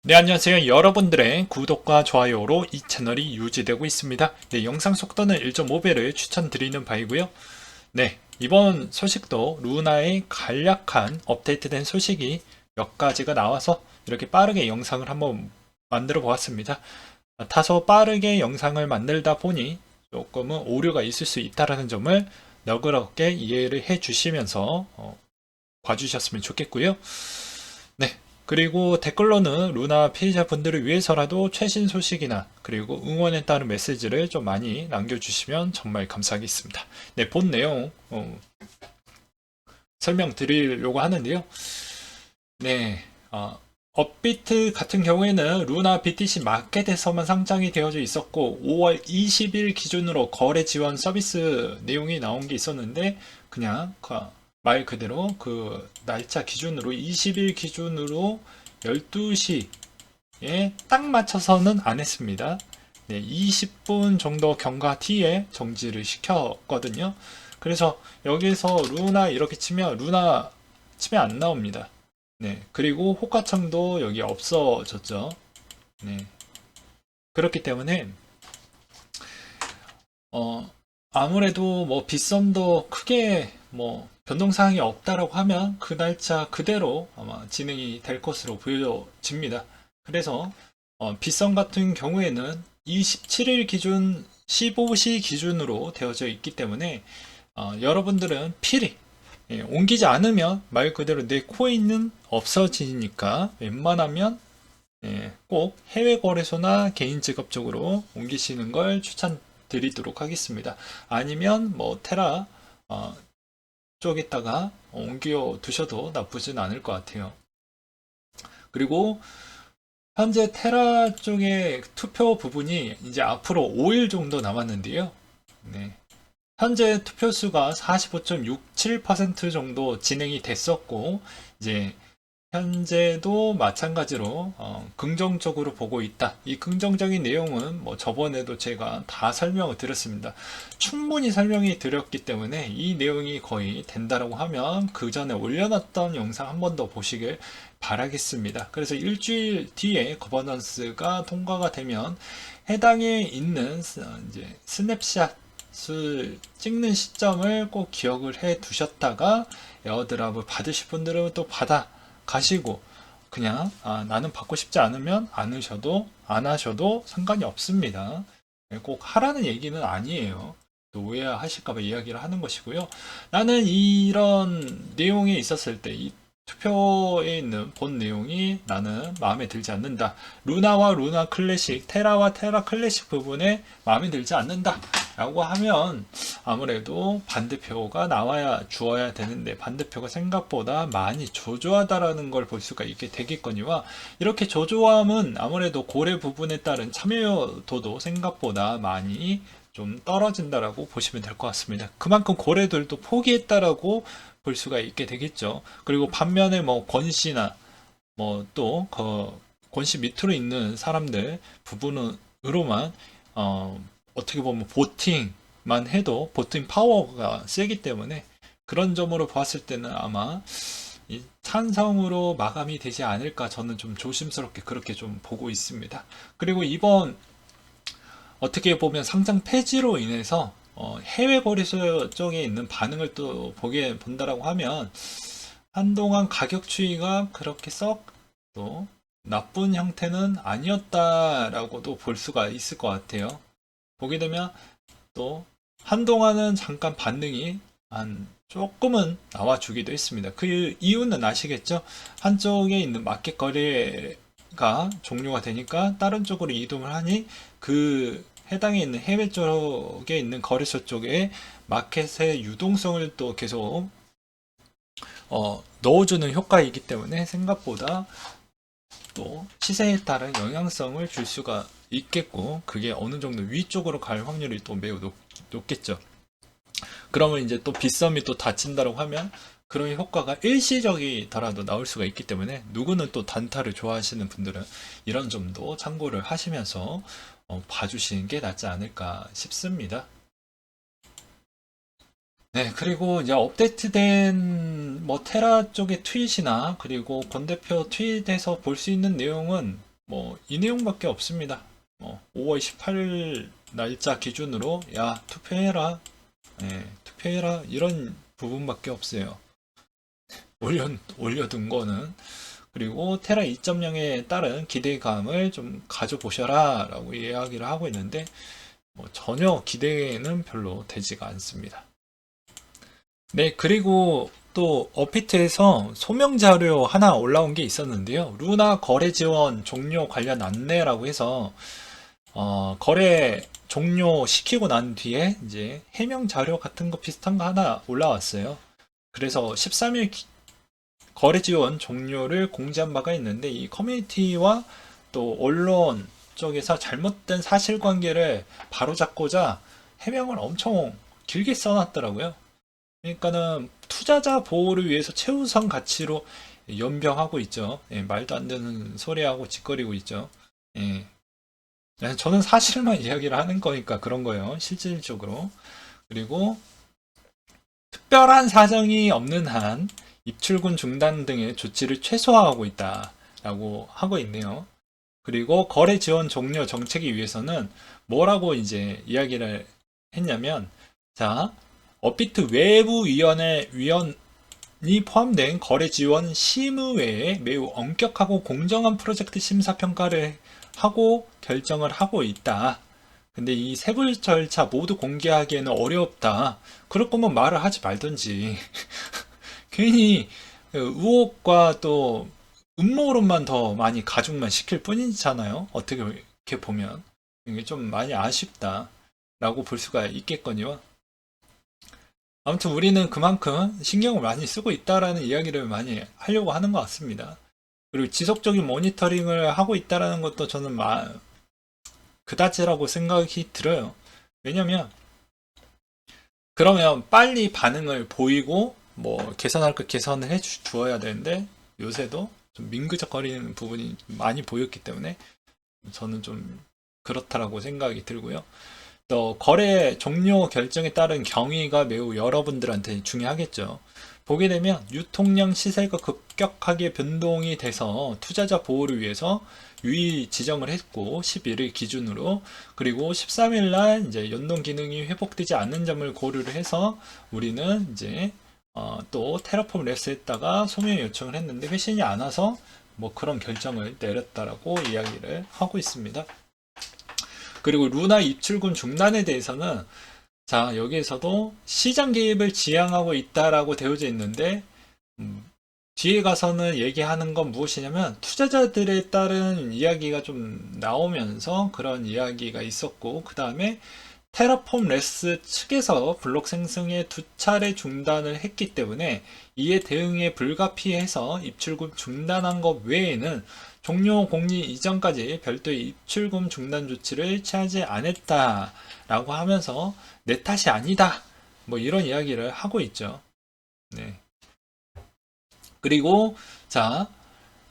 네, 안녕하세요. 여러분들의 구독과 좋아요로 이 채널이 유지되고 있습니다. 네, 영상 속도는 1.5배를 추천드리는 바이고요. 네, 이번 소식도 루나의 간략한 업데이트된 소식이 몇 가지가 나와서 이렇게 빠르게 영상을 한번 만들어 보았습니다. 다소 빠르게 영상을 만들다 보니 조금은 오류가 있을 수 있다는 점을 너그럽게 이해를 해 주시면서 봐주셨으면 좋겠고요. 네. 그리고 댓글로는 루나 피해자분들을 위해서라도 최신 소식이나 그리고 응원에 따른 메시지를 좀 많이 남겨주시면 정말 감사하겠습니다. 네, 본 내용 설명드리려고 하는데요. 네, 업비트 같은 경우에는 루나 BTC 마켓에서만 상장이 되어져 있었고 5월 20일 기준으로 거래 지원 서비스 내용이 나온 게 있었는데 그냥 말 그대로 그 날짜 기준으로 20일 기준으로 12시에 딱 맞춰서는 안 했습니다. 네, 20분 정도 경과 뒤에 정지를 시켰거든요. 그래서 여기서 루나 이렇게 치면 루나 치면 안 나옵니다. 네, 그리고 호가창도 여기 없어졌죠. 네, 그렇기 때문에 어, 아무래도 뭐 빗썸도 크게 뭐 변동사항이 없다라고 하면 그 날짜 그대로 아마 진행이 될 것으로 보여집니다. 그래서 빗썸 같은 경우에는 27일 기준 15시 기준으로 되어져 있기 때문에 여러분들은 필히 옮기지 않으면 말 그대로 내 코인은 없어지니까 웬만하면 꼭 해외 거래소나 개인 직업 쪽으로 옮기시는 걸 추천드리도록 하겠습니다. 아니면 뭐 테라 쪽에다가 옮겨 두셔도 나쁘진 않을 것 같아요. 그리고 현재 테라 쪽의 투표 부분이 이제 앞으로 5일 정도 남았는데요. 네. 현재 투표 수가 45.67% 정도 진행이 됐었고, 이제 현재도 마찬가지로 긍정적으로 보고 있다. 이 긍정적인 내용은 뭐 저번에도 제가 다 설명을 드렸습니다. 충분히 설명이 드렸기 때문에 이 내용이 거의 된다라고 하면 그 전에 올려놨던 영상 한 번 더 보시길 바라겠습니다. 그래서 일주일 뒤에 거버넌스가 통과가 되면 해당에 있는 이제 스냅샷을 찍는 시점을 꼭 기억을 해 두셨다가 에어드랍을 받으실 분들은 또 받아 가시고 그냥 나는 받고 싶지 않으면 안 하셔도 상관이 없습니다. 네, 꼭 하라는 얘기는 아니에요. 또 오해하실까봐 이야기를 하는 것이고요. 나는 이런 내용에 있었을 때 이 투표에 있는 본 내용이 나는 마음에 들지 않는다. 루나와 루나 클래식, 테라와 테라 클래식 부분에 마음에 들지 않는다. 라고 하면 아무래도 반대표가 나와야 주어야 되는데 반대표가 생각보다 많이 조조하다라는 걸 볼 수가 있게 되겠거니와 이렇게 조조함은 아무래도 고래 부분에 따른 참여도도 생각보다 많이 좀 떨어진다라고 보시면 될 것 같습니다. 그만큼 고래들도 포기했다라고 볼 수가 있게 되겠죠. 그리고 반면에 뭐 권씨나 뭐 또 권씨 밑으로 있는 사람들 부분으로만 어떻게 보면 보팅만 해도 보팅 파워가 세기 때문에 그런 점으로 봤을 때는 아마 이 찬성으로 마감이 되지 않을까 저는 좀 조심스럽게 그렇게 좀 보고 있습니다. 그리고 이번 어떻게 보면 상장 폐지로 인해서 해외 거래소 쪽에 있는 반응을 또 보게 본다라고 하면 한동안 가격 추이가 그렇게 썩 또 나쁜 형태는 아니었다라고도 볼 수가 있을 것 같아요. 보게 되면 또 한동안은 잠깐 반등이 한 조금은 나와주기도 했습니다. 그 이유는 아시겠죠? 한쪽에 있는 마켓 거래가 종료가 되니까 다른 쪽으로 이동을 하니 그 해당에 있는 해외 쪽에 있는 거래소 쪽에 마켓의 유동성을 또 계속 넣어주는 효과이기 때문에 생각보다 또 시세에 따른 영향성을 줄 수가 있겠고 그게 어느 정도 위쪽으로 갈 확률이 또 매우 높겠죠. 그러면 이제 또 빗썸이 또 닫힌다고 하면 그런 효과가 일시적이더라도 나올 수가 있기 때문에 누구는 또 단타를 좋아하시는 분들은 이런 점도 참고를 하시면서 봐주시는 게 낫지 않을까 싶습니다. 네, 그리고 이제 업데이트된 뭐 테라 쪽의 트윗이나 그리고 권 대표 트윗에서 볼 수 있는 내용은 뭐 이 내용밖에 없습니다. 5월 18일 날짜 기준으로 야 투표해라, 투표해라 이런 부분밖에 없어요. 올려둔 거는. 그리고 테라 2.0에 따른 기대감을 좀 가져보셔라 라고 이야기를 하고 있는데 전혀 기대는 별로 되지가 않습니다. 네, 그리고 또 업비트에서 소명 자료 하나 올라온 게 있었는데요. 루나 거래 지원 종료 관련 안내라고 해서 거래 종료 시키고 난 뒤에 이제 해명 자료 같은 거 비슷한 거 하나 올라왔어요. 그래서 13일 거래 지원 종료를 공지한 바가 있는데 이 커뮤니티와 또 언론 쪽에서 잘못된 사실관계를 바로잡고자 해명을 엄청 길게 써놨더라고요. 그러니까는 투자자 보호를 위해서 최우선 가치로 연병하고 있죠. 말도 안 되는 소리하고 짓거리고 있죠. 저는 사실만 이야기를 하는 거니까 그런 거예요. 실질적으로. 그리고 특별한 사정이 없는 한 입출금 중단 등의 조치를 최소화하고 있다라고 하고 있네요. 그리고 거래 지원 종료 정책을 위해서는 뭐라고 이제 이야기를 했냐면, 자, 업비트 위원이 포함된 거래 지원 심의회에 매우 엄격하고 공정한 프로젝트 심사 평가를 하고 결정을 하고 있다. 근데 이 세부 절차 모두 공개하기에는 어렵다. 그럴 거면 말을 하지 말던지. 괜히 의혹과 또 음모론만 더 많이 가중만 시킬 뿐이잖아요. 어떻게 이렇게 보면. 이게 좀 많이 아쉽다라고 볼 수가 있겠거니와. 아무튼 우리는 그만큼 신경을 많이 쓰고 있다라는 이야기를 많이 하려고 하는 것 같습니다. 그리고 지속적인 모니터링을 하고 있다라는 것도 저는 그다지라고 생각이 들어요. 왜냐면 그러면 빨리 반응을 보이고 뭐 개선할 거 개선을 해 주어야 되는데 요새도 좀 민그적거리는 부분이 많이 보였기 때문에 저는 좀 그렇다라고 생각이 들고요. 또 거래 종료 결정에 따른 경위가 매우 여러분들한테 중요하겠죠. 보게 되면 유통량 시세가 급격하게 변동이 돼서 투자자 보호를 위해서 유의 지정을 했고 11일 기준으로, 그리고 13일 날 이제 연동 기능이 회복되지 않는 점을 고려를 해서 우리는 이제 또 테라폼 랩스에다가 소명 요청을 했는데 회신이 안 와서 뭐 그런 결정을 내렸다라고 이야기를 하고 있습니다. 그리고 루나 입출금 중단에 대해서는 자, 여기에서도 시장 개입을 지향하고 있다라고 되어져 있는데 뒤에 가서는 얘기하는 건 무엇이냐면 투자자들에 따른 이야기가 좀 나오면서 그런 이야기가 있었고, 그 다음에 테라폼 레스 측에서 블록 생성에 2차례 중단을 했기 때문에 이에 대응에 불가피해서 입출금 중단한 것 외에는 종료 공리 이전까지 별도의 입출금 중단 조치를 취하지 않았다라고 하면서 내 탓이 아니다, 뭐 이런 이야기를 하고 있죠. 네. 그리고 자,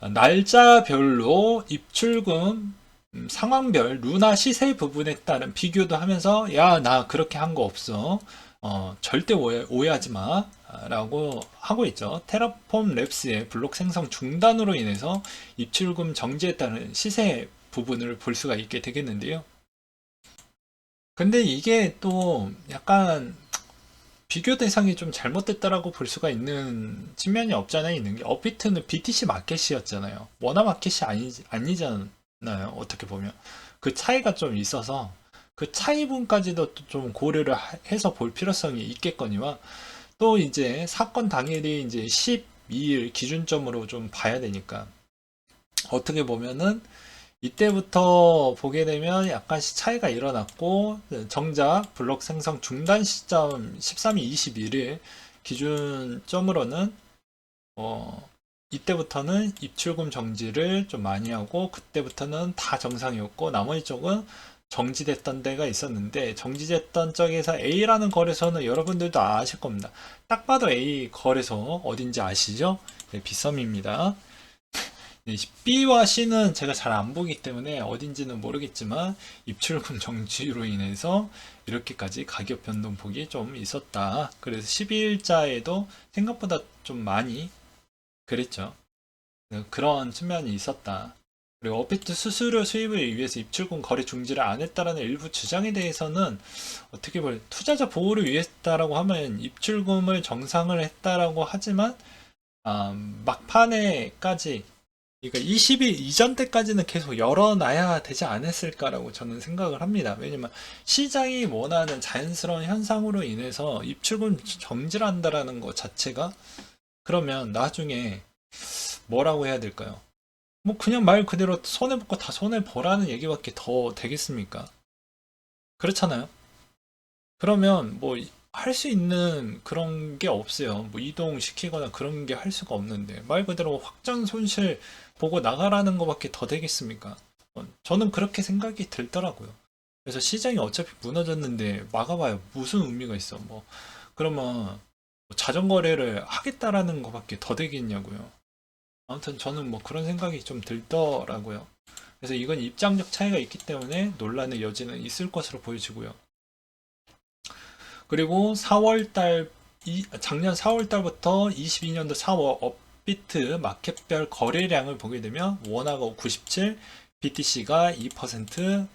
날짜별로 입출금 상황별 루나 시세 부분에 따른 비교도 하면서 야, 나 그렇게 한 거 없어. 절대 오해하지 마. 라고 하고 있죠. 테라폼 랩스의 블록 생성 중단으로 인해서 입출금 정지에 따른 시세 부분을 볼 수가 있게 되겠는데요. 근데 이게 또 약간 비교 대상이 좀 잘못됐다라고 볼 수가 있는 측면이 없잖아 있는 게, 업비트는 BTC 마켓이었잖아요. 원화 마켓이 아니잖아요. 어떻게 보면. 그 차이가 좀 있어서 그 차이분까지도 좀 고려를 해서 볼 필요성이 있겠거니와, 또 이제 사건 당일이 이제 12일 기준점으로 좀 봐야 되니까 어떻게 보면은 이때부터 보게 되면 약간씩 차이가 일어났고, 정작 블록 생성 중단 시점 13일 21일 기준점으로는 이때부터는 입출금 정지를 좀 많이 하고 그때부터는 다 정상이었고 나머지 쪽은 정지됐던 데가 있었는데, 정지됐던 쪽에서 A라는 거래소는 여러분들도 아실 겁니다. 딱 봐도 A 거래소 어딘지 아시죠? 네, 빗썸입니다. B와 C는 제가 잘 안 보기 때문에 어딘지는 모르겠지만 입출금 정지로 인해서 이렇게까지 가격 변동폭이 좀 있었다. 그래서 12일자에도 생각보다 좀 많이 그랬죠. 그런 측면이 있었다. 그리고 업비트 수수료 수입을 위해서 입출금 거래 중지를 안 했다라는 일부 주장에 대해서는 어떻게 보면 투자자 보호를 위해서다라고 하면 입출금을 정상을 했다라고 하지만 막판에까지 그러니까 20일 이전 때까지는 계속 열어놔야 되지 않았을까라고 저는 생각을 합니다. 왜냐면 시장이 원하는 자연스러운 현상으로 인해서 입출금 정지를 한다라는 것 자체가 그러면 나중에 뭐라고 해야 될까요? 뭐 그냥 말 그대로 손해볼 거 다 손해보라는 얘기밖에 더 되겠습니까? 그렇잖아요. 그러면 뭐 할 수 있는 그런 게 없어요. 뭐 이동시키거나 그런 게 할 수가 없는데 말 그대로 확전 손실 보고 나가라는 것밖에 더 되겠습니까? 저는 그렇게 생각이 들더라고요. 그래서 시장이 어차피 무너졌는데 막아봐요. 무슨 의미가 있어? 뭐 그러면 뭐 자전거래를 하겠다라는 것밖에 더 되겠냐고요. 아무튼 저는 뭐 그런 생각이 좀 들더라고요. 그래서 이건 입장적 차이가 있기 때문에 논란의 여지는 있을 것으로 보여지고요. 그리고 작년 4월 달부터 22년도 4월 업비트 마켓별 거래량을 보게 되면 워나가 97, BTC가 2%,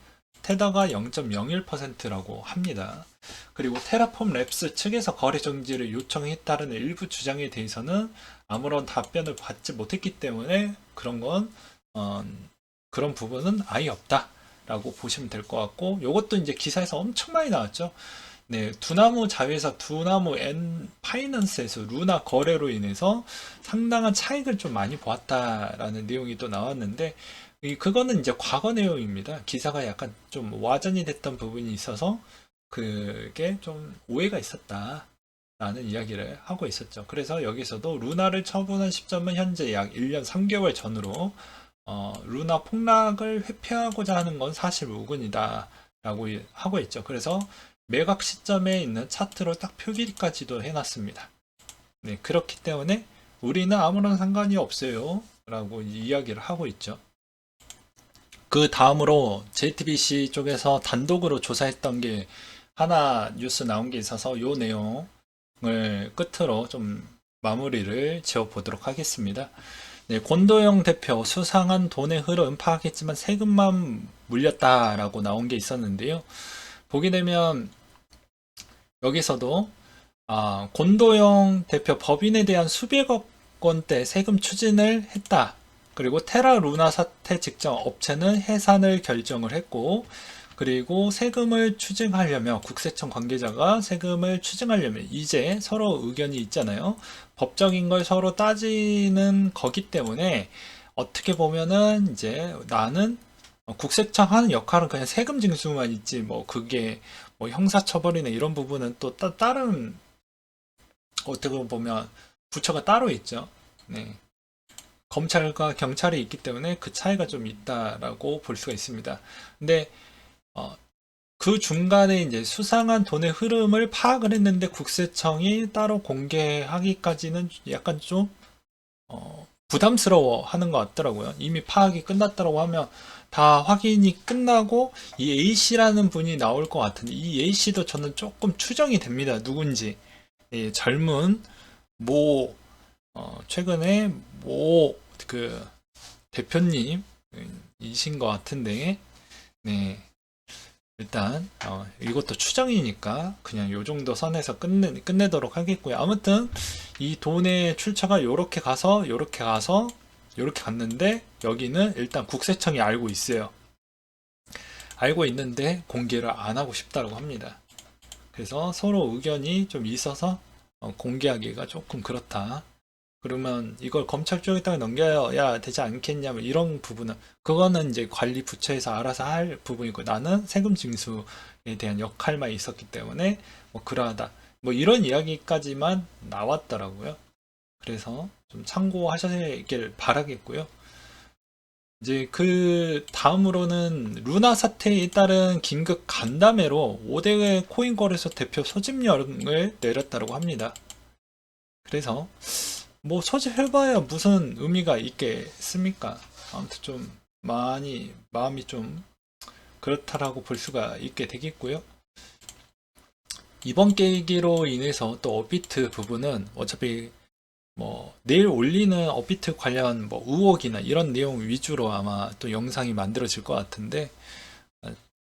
테더가 0.01%라고 합니다. 그리고 테라폼 랩스 측에서 거래 정지를 요청했다는 일부 주장에 대해서는 아무런 답변을 받지 못했기 때문에 그런 부분은 아예 없다라고 보시면 될 것 같고, 이것도 이제 기사에서 엄청 많이 나왔죠. 네, 두나무 자회사 두나무 앤 파이낸스에서 루나 거래로 인해서 상당한 차익을 좀 많이 보았다라는 내용이 또 나왔는데, 그거는 이제 과거 내용입니다. 기사가 약간 좀 와전이 됐던 부분이 있어서 그게 좀 오해가 있었다라는 이야기를 하고 있었죠. 그래서 여기서도 루나를 처분한 시점은 현재 약 1년 3개월 전으로 루나 폭락을 회피하고자 하는 건 사실 무근이다 라고 하고 있죠. 그래서 매각 시점에 있는 차트로 딱 표기까지도 해놨습니다. 네, 그렇기 때문에 우리는 아무런 상관이 없어요 라고 이야기를 하고 있죠. 그 다음으로 JTBC 쪽에서 단독으로 조사했던 게 하나 뉴스 나온 게 있어서 이 내용을 끝으로 좀 마무리를 지어보도록 하겠습니다. 네, 권도영 대표 수상한 돈의 흐름 파악했지만 세금만 물렸다라고 나온 게 있었는데요. 보게 되면 여기서도 권도영 대표 법인에 대한 수백억 원대 세금 추진을 했다. 그리고 테라 루나 사태 직전 업체는 해산을 결정을 했고, 그리고 세금을 추징하려면 국세청 관계자가 세금을 추징하려면 이제 서로 의견이 있잖아요. 법적인 걸 서로 따지는 거기 때문에 어떻게 보면은 이제 나는 국세청 하는 역할은 그냥 세금 징수만 있지 뭐 그게 뭐 형사처벌이나 이런 부분은 또 다른 어떻게 보면 부처가 따로 있죠. 네. 검찰과 경찰이 있기 때문에 그 차이가 좀 있다라고 볼 수가 있습니다. 근데 그 중간에 이제 수상한 돈의 흐름을 파악을 했는데 국세청이 따로 공개하기까지는 약간 좀 부담스러워 하는 것 같더라고요. 이미 파악이 끝났다고 하면 다 확인이 끝나고 이 A씨라는 분이 나올 것 같은데 이 A씨도 저는 조금 추정이 됩니다. 누군지. 예, 젊은 최근에 그 대표님이신 것 같은데, 네. 일단 이것도 추정이니까 그냥 요 정도 선에서 끝내도록 하겠고요. 아무튼 이 돈의 출처가 요렇게 가서 요렇게 갔는데 여기는 일단 국세청이 알고 있어요. 알고 있는데 공개를 안 하고 싶다고 합니다. 그래서 서로 의견이 좀 있어서 공개하기가 조금 그렇다. 그러면 이걸 검찰 쪽에다가 넘겨야 되지 않겠냐, 뭐 이런 부분은, 그거는 이제 관리 부처에서 알아서 할 부분이고, 나는 세금 징수에 대한 역할만 있었기 때문에, 뭐, 그러하다. 뭐, 이런 이야기까지만 나왔더라고요. 그래서 좀 참고하시길 바라겠고요. 이제 그 다음으로는 루나 사태에 따른 긴급 간담회로 5대 코인 거래소 대표 소집령을 내렸다고 합니다. 그래서 뭐 소집해봐야 무슨 의미가 있겠습니까? 아무튼 좀 마음이 좀 그렇다라고 볼 수가 있게 되겠고요. 이번 계기로 인해서 또 업비트 부분은 어차피 뭐 내일 올리는 업비트 관련 뭐 의혹이나 이런 내용 위주로 아마 또 영상이 만들어질 것 같은데,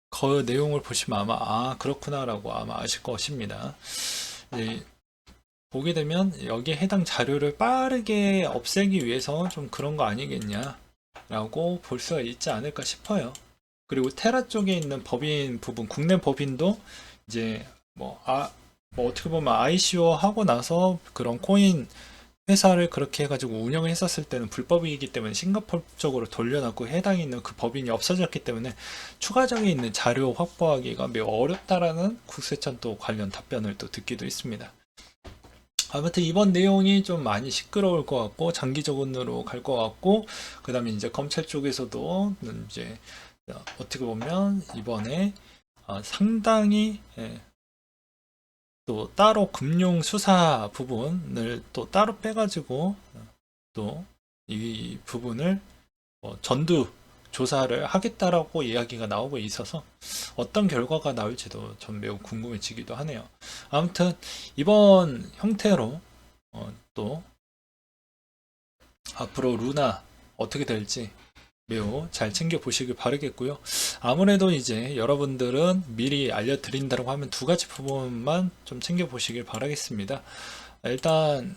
그 내용을 보시면 아마 그렇구나라고 아마 아실 것입니다. 이제 보게 되면 여기에 해당 자료를 빠르게 없애기 위해서 좀 그런 거 아니겠냐라고 볼 수가 있지 않을까 싶어요. 그리고 테라 쪽에 있는 법인 부분, 국내 법인도 이제 뭐 어떻게 보면 ICO 하고 나서 그런 코인 회사를 그렇게 해가지고 운영을 했었을 때는 불법이기 때문에 싱가포르 쪽으로 돌려놨고 해당에 있는 그 법인이 없어졌기 때문에 추가적인 있는 자료 확보하기가 매우 어렵다라는 국세청 또 관련 답변을 또 듣기도 했습니다. 아무튼 이번 내용이 좀 많이 시끄러울 것 같고 장기적으로 갈 것 같고, 그 다음에 이제 검찰 쪽에서도 이제 어떻게 보면 이번에 상당히 또 따로 금융 수사 부분을 또 따로 빼가지고 또 이 부분을 전두 조사를 하겠다라고 이야기가 나오고 있어서 어떤 결과가 나올지도 전 매우 궁금해지기도 하네요. 아무튼 이번 형태로 또 앞으로 루나 어떻게 될지 매우 잘 챙겨 보시길 바라겠고요. 아무래도 이제 여러분들은 미리 알려드린다고 하면 두 가지 부분만 좀 챙겨 보시길 바라겠습니다. 일단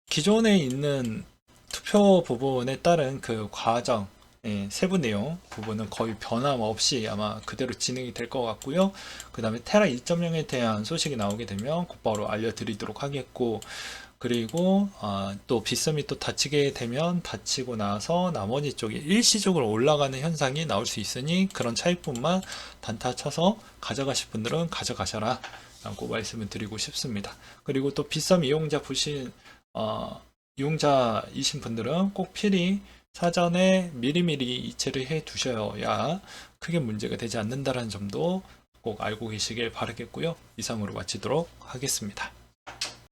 기존에 있는 투표 부분에 따른 그 과정, 세부 내용 부분은 거의 변함없이 아마 그대로 진행이 될 것 같고요. 그 다음에 테라 2.0에 대한 소식이 나오게 되면 곧바로 알려드리도록 하겠고, 그리고 또 빗썸이 또 닫히게 되면 닫히고 나서 나머지 쪽에 일시적으로 올라가는 현상이 나올 수 있으니 그런 차익분만 단타 쳐서 가져가실 분들은 가져가셔라 라고 말씀을 드리고 싶습니다. 그리고 또 빗썸 이용자이신 분들은 꼭 필히 사전에 미리미리 이체를 해 두셔야 크게 문제가 되지 않는다는 점도 꼭 알고 계시길 바라겠고요. 이상으로 마치도록 하겠습니다.